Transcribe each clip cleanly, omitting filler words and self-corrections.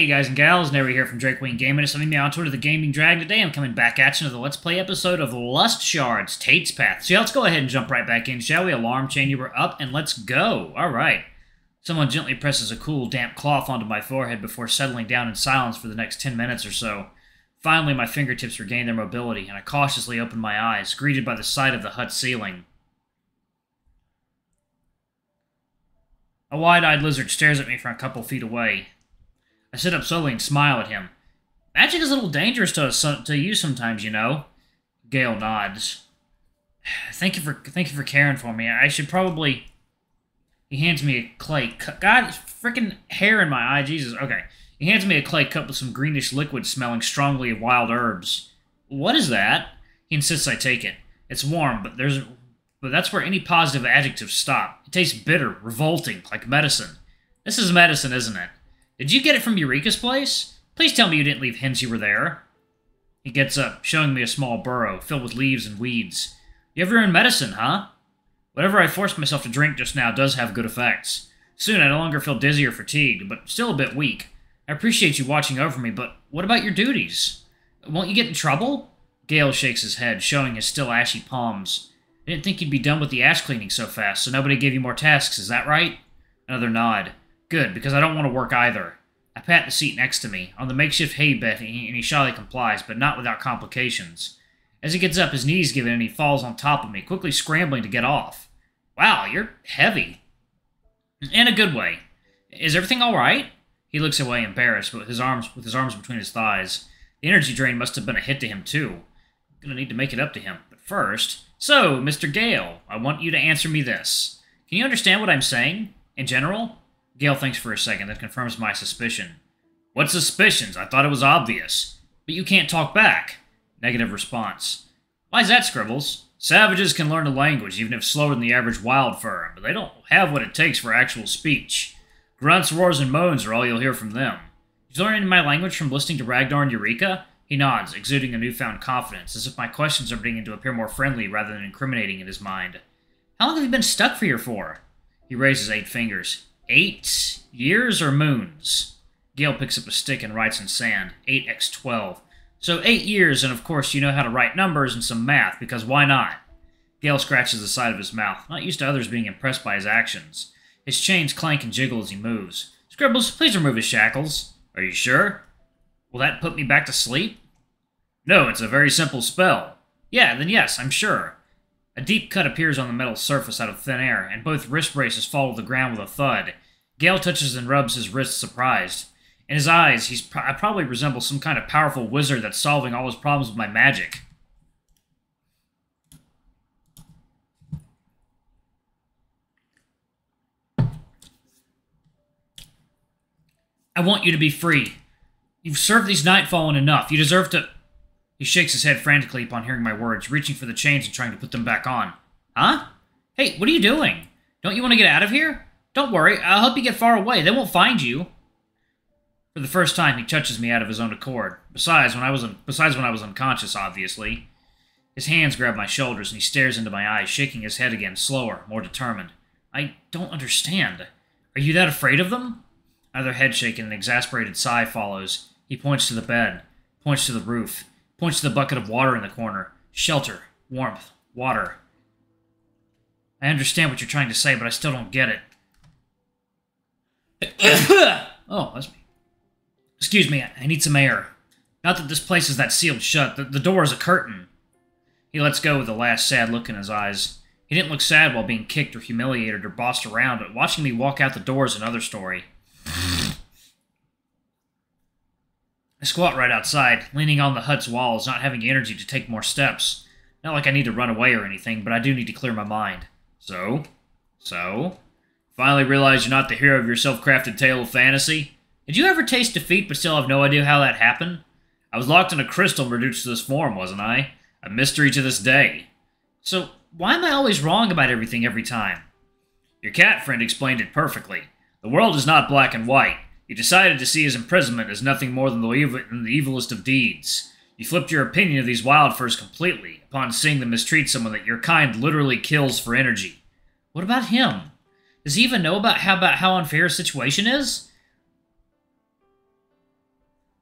Hey guys and gals, Never here from Drake Queen Gaming. It's me on Twitter, the Gaming Dragon. Today I'm coming back at you with a Let's Play episode of Lust Shards, Tate's Path. So yeah, let's go ahead and jump right back in, shall we? Alarm chain, you were up, and let's go. Alright. Someone gently presses a cool, damp cloth onto my forehead before settling down in silence for the next 10 minutes or so. Finally, my fingertips regain their mobility, and I cautiously open my eyes, greeted by the sight of the hut ceiling. A wide-eyed lizard stares at me from a couple feet away. I sit up slowly and smile at him. Magic is a little dangerous to use sometimes, you know. Gale nods. Thank you for caring for me. I should probably... He hands me a clay cup. God, freaking hair in my eye. Jesus. Okay. He hands me a clay cup with some greenish liquid smelling strongly of wild herbs. What is that? He insists I take it. It's warm, but that's where any positive adjectives stop. It tastes bitter, revolting, like medicine. This is medicine, isn't it? Did you get it from Eureka's place? Please tell me you didn't leave hints you were there. He gets up, showing me a small burrow, filled with leaves and weeds. You have your own medicine, huh? Whatever I forced myself to drink just now does have good effects. Soon I no longer feel dizzy or fatigued, but still a bit weak. I appreciate you watching over me, but what about your duties? Won't you get in trouble? Gale shakes his head, showing his still ashy palms. I didn't think you'd be done with the ash cleaning so fast, so nobody gave you more tasks, is that right? Another nod. Good, because I don't want to work either. I pat the seat next to me, on the makeshift hay bed, and he shyly complies, but not without complications. As he gets up, his knees give in, and he falls on top of me, quickly scrambling to get off. Wow, you're heavy. In a good way. Is everything all right? He looks away, embarrassed, but with his arms between his thighs. The energy drain must have been a hit to him, too. I'm gonna need to make it up to him. But first... So, Mr. Gale, I want you to answer me this. Can you understand what I'm saying? In general? Gale thinks for a second, then confirms my suspicion. What suspicions? I thought it was obvious. But you can't talk back. Negative response. Why is that, Scribbles? Savages can learn a language, even if slower than the average wild fur, but they don't have what it takes for actual speech. Grunts, roars, and moans are all you'll hear from them. Did you learn any of my language from listening to Ragnar and Eureka? He nods, exuding a newfound confidence, as if my questions are beginning to appear more friendly rather than incriminating in his mind. How long have you been stuck here for? He raises 8 fingers. 8 years or moons? Gale picks up a stick and writes in sand. 8x12. So 8 years, and of course you know how to write numbers and some math, because why not? Gale scratches the side of his mouth, not used to others being impressed by his actions. His chains clank and jiggle as he moves. Scribbles, please remove his shackles. Are you sure? Will that put me back to sleep? No, it's a very simple spell. Yeah, then yes, I'm sure. A deep cut appears on the metal surface out of thin air, and both wrist braces fall to the ground with a thud. Gale touches and rubs his wrists surprised. In his eyes, I probably resemble some kind of powerful wizard that's solving all his problems with my magic. I want you to be free. You've served these Nightfallen enough. You deserve to... He shakes his head frantically upon hearing my words, reaching for the chains and trying to put them back on. Huh? Hey, what are you doing? Don't you want to get out of here? Don't worry, I'll help you get far away. They won't find you. For the first time, he touches me out of his own accord. Besides when I was unconscious, obviously. His hands grab my shoulders, and he stares into my eyes, shaking his head again, slower, more determined. I don't understand. Are you that afraid of them? Another head shake and an exasperated sigh follows. He points to the bed, points to the roof, points to the bucket of water in the corner. Shelter, warmth, water. I understand what you're trying to say, but I still don't get it. Oh, that's me. Excuse me, I need some air. Not that this place is that sealed shut. The door is a curtain. He lets go with a last sad look in his eyes. He didn't look sad while being kicked or humiliated or bossed around, but watching me walk out the door is another story. I squat right outside, leaning on the hut's walls, not having energy to take more steps. Not like I need to run away or anything, but I do need to clear my mind. So? Finally realize you're not the hero of your self-crafted tale of fantasy? Did you ever taste defeat but still have no idea how that happened? I was locked in a crystal and reduced to this form, wasn't I? A mystery to this day. So, why am I always wrong about everything every time? Your cat friend explained it perfectly. The world is not black and white. You decided to see his imprisonment as nothing more than the evilest of deeds. You flipped your opinion of these wildfurs completely, upon seeing them mistreat someone that your kind literally kills for energy. What about him? Does he even know about how unfair his situation is?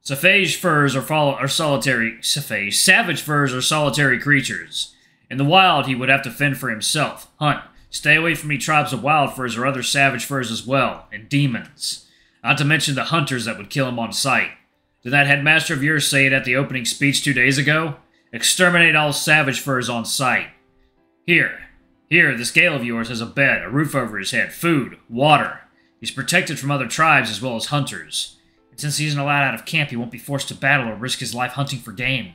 Savage furs are solitary. Savage furs are solitary creatures. In the wild, he would have to fend for himself, hunt, stay away from any tribes of wild furs or other savage furs as well, and demons. Not to mention the hunters that would kill him on sight. Did that headmaster of yours say it at the opening speech 2 days ago? Exterminate all savage furs on sight. Here, this Gale of yours has a bed, a roof over his head, food, water. He's protected from other tribes as well as hunters. And since he isn't allowed out of camp, he won't be forced to battle or risk his life hunting for game.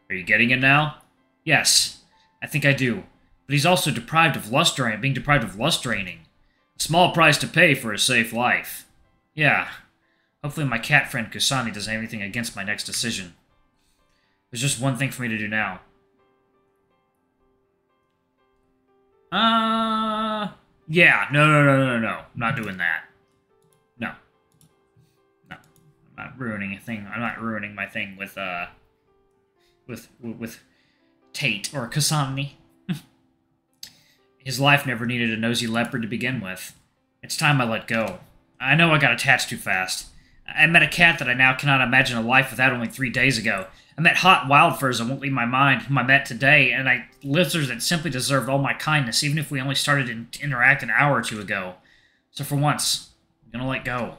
Are you getting it now? Yes. I think I do. But he's also being deprived of lust draining. A small price to pay for a safe life. Yeah. Hopefully my cat friend Kusani doesn't have anything against my next decision. There's just one thing for me to do now. Yeah. No. I'm not doing that. No. I'm not ruining a thing. I'm not ruining my thing with Tate or Kasani. His life never needed a nosy leopard to begin with. It's time I let go. I know I got attached too fast. I met a cat that I now cannot imagine a life without only 3 days ago. I met hot wild furs that won't leave my mind, whom I met today, and lizards that simply deserved all my kindness, even if we only started to interact an hour or two ago. So for once, I'm gonna let go.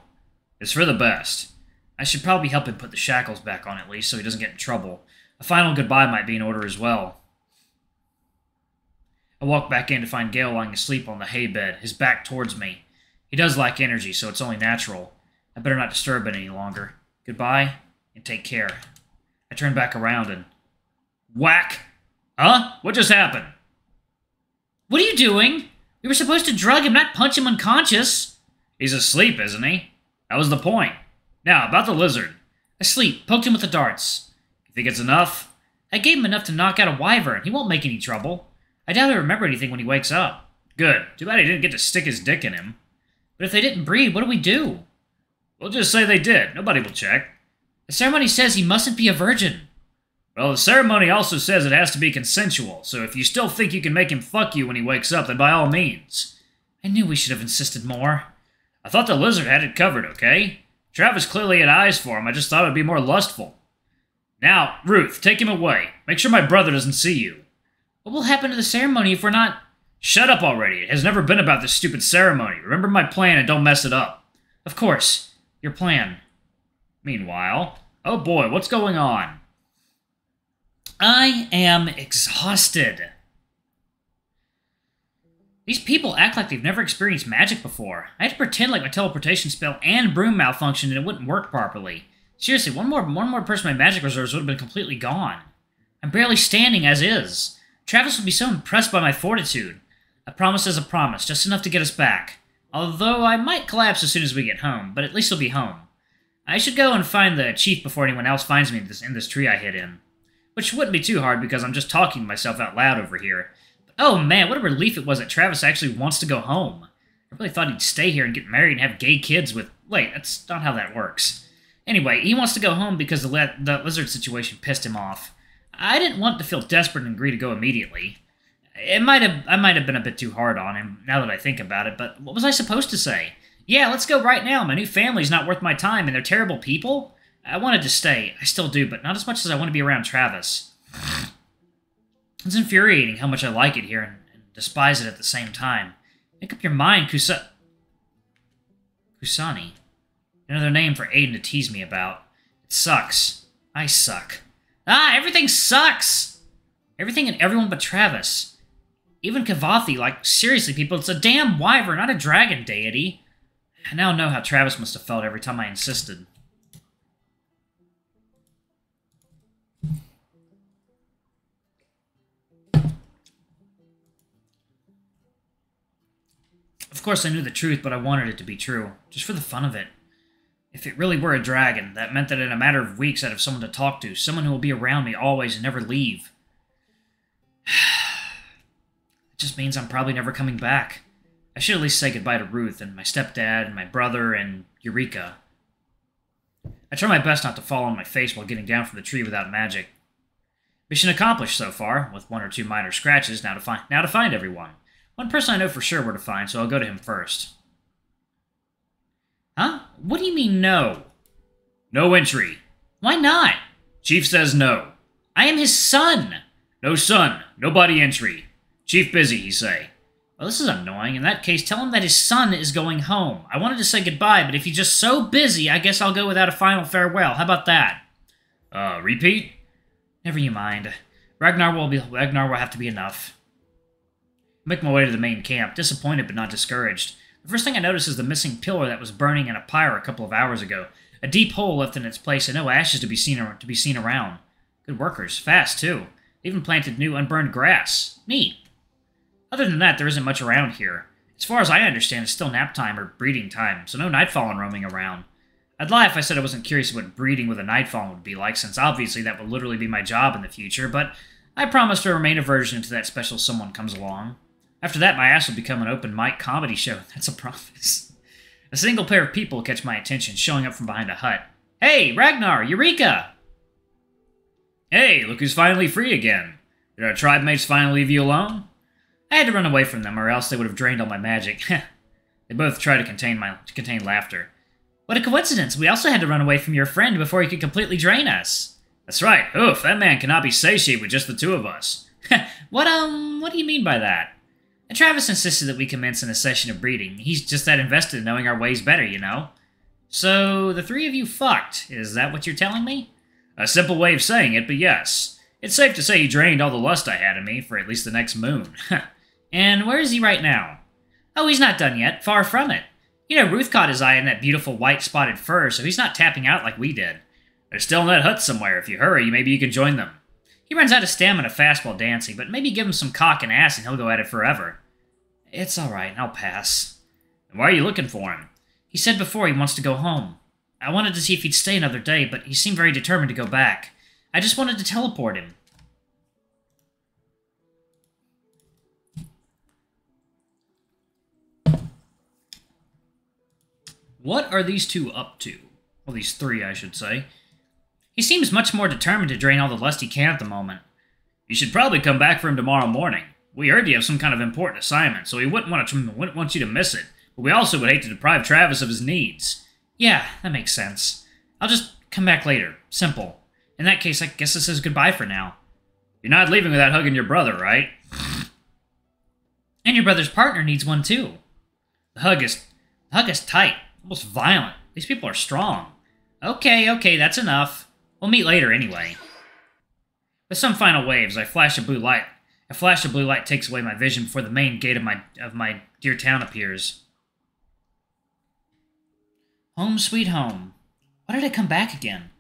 It's for the best. I should probably help him put the shackles back on at least, so he doesn't get in trouble. A final goodbye might be in order as well. I walk back in to find Gale lying asleep on the hay bed, his back towards me. He does lack energy, so it's only natural. I better not disturb it any longer. Goodbye, and take care. I turn back around and... Whack! Huh? What just happened? What are you doing? We were supposed to drug him, not punch him unconscious. He's asleep, isn't he? That was the point. Now, about the lizard. Asleep. Poked him with the darts. You think it's enough? I gave him enough to knock out a wyvern. He won't make any trouble. I doubt he'll remember anything when he wakes up. Good. Too bad he didn't get to stick his dick in him. But if they didn't breed, what do we do? We'll just say they did. Nobody will check. The ceremony says he mustn't be a virgin. Well, the ceremony also says it has to be consensual, so if you still think you can make him fuck you when he wakes up, then by all means. I knew we should have insisted more. I thought the lizard had it covered, okay? Travis clearly had eyes for him. I just thought it would be more lustful. Now, Ruth, take him away. Make sure my brother doesn't see you. What will happen to the ceremony if we're not... Shut up already. It has never been about this stupid ceremony. Remember my plan and don't mess it up. Of course. Your plan. Meanwhile... Oh boy, what's going on? I am exhausted. These people act like they've never experienced magic before. I had to pretend like my teleportation spell and broom malfunctioned and it wouldn't work properly. Seriously, one more person my magic reserves would have been completely gone. I'm barely standing as is. Travis would be so impressed by my fortitude. A promise is a promise, just enough to get us back. Although I might collapse as soon as we get home, but at least he'll be home. I should go and find the chief before anyone else finds me in this tree I hid in. Which wouldn't be too hard because I'm just talking to myself out loud over here. But oh man, what a relief it was that Travis actually wants to go home. I really thought he'd stay here and get married and have gay kids with... Wait, that's not how that works. Anyway, he wants to go home because the lizard situation pissed him off. I didn't want to feel desperate and agree to go immediately. I might have been a bit too hard on him, now that I think about it, but what was I supposed to say? Yeah, let's go right now. My new family's not worth my time, and they're terrible people. I wanted to stay. I still do, but not as much as I want to be around Travis. It's infuriating how much I like it here and despise it at the same time. Make up your mind, Kusani. Another name for Aiden to tease me about. It sucks. I suck. Ah, everything sucks! Everything and everyone but Travis. Even Kavathi, like, seriously, people, it's a damn wyvern, not a dragon deity. I now know how Travis must have felt every time I insisted. Of course I knew the truth, but I wanted it to be true, just for the fun of it. If it really were a dragon, that meant that in a matter of weeks I'd have someone to talk to, someone who will be around me always and never leave. It just means I'm probably never coming back. I should at least say goodbye to Ruth and my stepdad and my brother and Eureka. I try my best not to fall on my face while getting down from the tree without magic. Mission accomplished so far, with 1 or 2 minor scratches. Now to find everyone. One person I know for sure where to find, so I'll go to him first. Huh? What do you mean, no? No entry. Why not? Chief says no. I am his son. No son. No body entry. Chief busy, he say. Well, this is annoying. In that case, tell him that his son is going home. I wanted to say goodbye, but if he's just so busy, I guess I'll go without a final farewell. How about that? Repeat? Never you mind. Ragnar will have to be enough. I make my way to the main camp, disappointed but not discouraged. The first thing I notice is the missing pillar that was burning in a pyre a couple of hours ago. A deep hole left in its place and no ashes to be seen around. Good workers. Fast, too. They even planted new unburned grass. Neat. Other than that, there isn't much around here. As far as I understand, it's still nap time or breeding time, so no nightfallen roaming around. I'd lie if I said I wasn't curious what breeding with a nightfallen would be like, since obviously that would literally be my job in the future, but I promise to remain a virgin until that special someone comes along. After that, my ass will become an open mic comedy show. That's a promise. A single pair of people catch my attention, showing up from behind a hut. Hey, Ragnar! Eureka! Hey, look who's finally free again. Did our tribe mates finally leave you alone? I had to run away from them, or else they would have drained all my magic. They both tried to contain laughter. What a coincidence! We also had to run away from your friend before he could completely drain us. That's right. Oof, that man cannot be satiated with just the two of us. What do you mean by that? Travis insisted that we commence in a session of breeding. He's just that invested in knowing our ways better, you know. So, the three of you fucked. Is that what you're telling me? A simple way of saying it, but yes. It's safe to say he drained all the lust I had in me for at least the next moon. And where is he right now? Oh, he's not done yet. Far from it. You know, Ruth caught his eye in that beautiful white spotted fur, so he's not tapping out like we did. They're still in that hut somewhere. If you hurry, maybe you can join them. He runs out of stamina fast while dancing, but maybe give him some cock and ass and he'll go at it forever. It's alright, I'll pass. And why are you looking for him? He said before he wants to go home. I wanted to see if he'd stay another day, but he seemed very determined to go back. I just wanted to teleport him. What are these two up to? Well, these three, I should say. He seems much more determined to drain all the lust he can at the moment. You should probably come back for him tomorrow morning. We heard you have some kind of important assignment, so we wouldn't want you to miss it. But we also would hate to deprive Travis of his needs. Yeah, that makes sense. I'll just come back later. Simple. In that case, I guess this is goodbye for now. You're not leaving without hugging your brother, right? And your brother's partner needs one, too. The hug is tight. Almost violent. These people are strong. Okay, that's enough. We'll meet later anyway. With some final waves, I flash a blue light. A flash of blue light takes away my vision before the main gate of my dear town appears. Home sweet home. Why did I come back again?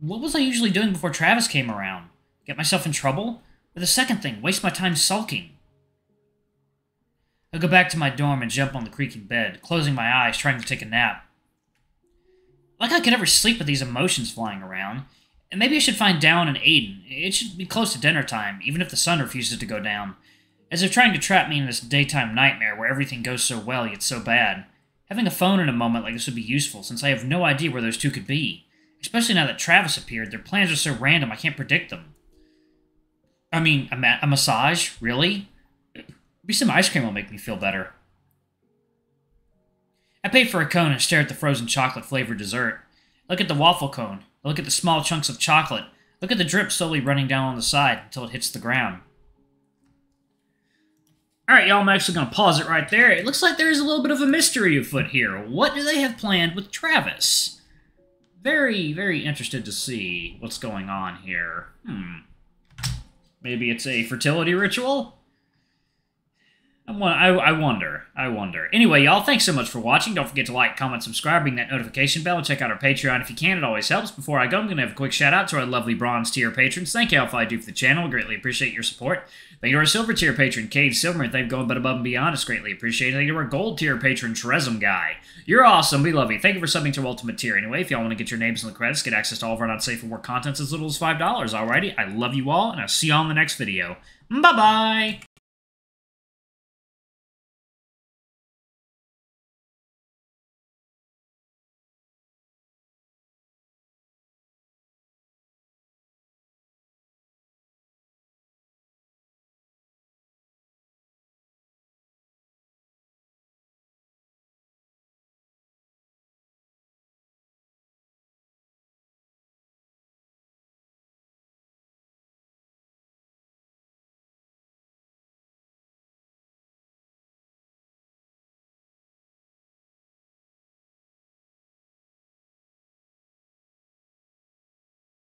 What was I usually doing before Travis came around? Get myself in trouble? Or the second thing, waste my time sulking? I go back to my dorm and jump on the creaking bed, closing my eyes, trying to take a nap. Like I could ever sleep with these emotions flying around. And maybe I should find Down and Aiden. It should be close to dinner time, even if the sun refuses to go down. As if trying to trap me in this daytime nightmare where everything goes so well yet so bad. Having a phone in a moment like this would be useful, since I have no idea where those two could be. Especially now that Travis appeared, their plans are so random I can't predict them. I mean, a massage? Really? Maybe some ice cream will make me feel better. I paid for a cone and stare at the frozen chocolate-flavored dessert. Look at the waffle cone. Look at the small chunks of chocolate. Look at the drip slowly running down on the side until it hits the ground. Alright, y'all, I'm actually going to pause it right there. It looks like there's a little bit of a mystery afoot here. What do they have planned with Travis? Very, very interested to see what's going on here. Maybe it's a fertility ritual? I wonder. Anyway, y'all, thanks so much for watching. Don't forget to like, comment, subscribe, ring that notification bell, and check out our Patreon if you can. It always helps. Before I go, I'm going to have a quick shout-out to our lovely bronze tier patrons. Thank you all for all you do for the channel. I greatly appreciate your support. Thank you to our silver tier patron, Cade Silverman. Thank you for going above and beyond. It's greatly appreciated. Thank you to our gold tier patron, Trezum Guy. You're awesome. We love you. Thank you for subbing to our ultimate tier. Anyway, if y'all want to get your names in the credits, get access to all of our not safe for work contents as little as $5. Alrighty, I love you all, and I'll see y'all in the next video. Bye-bye!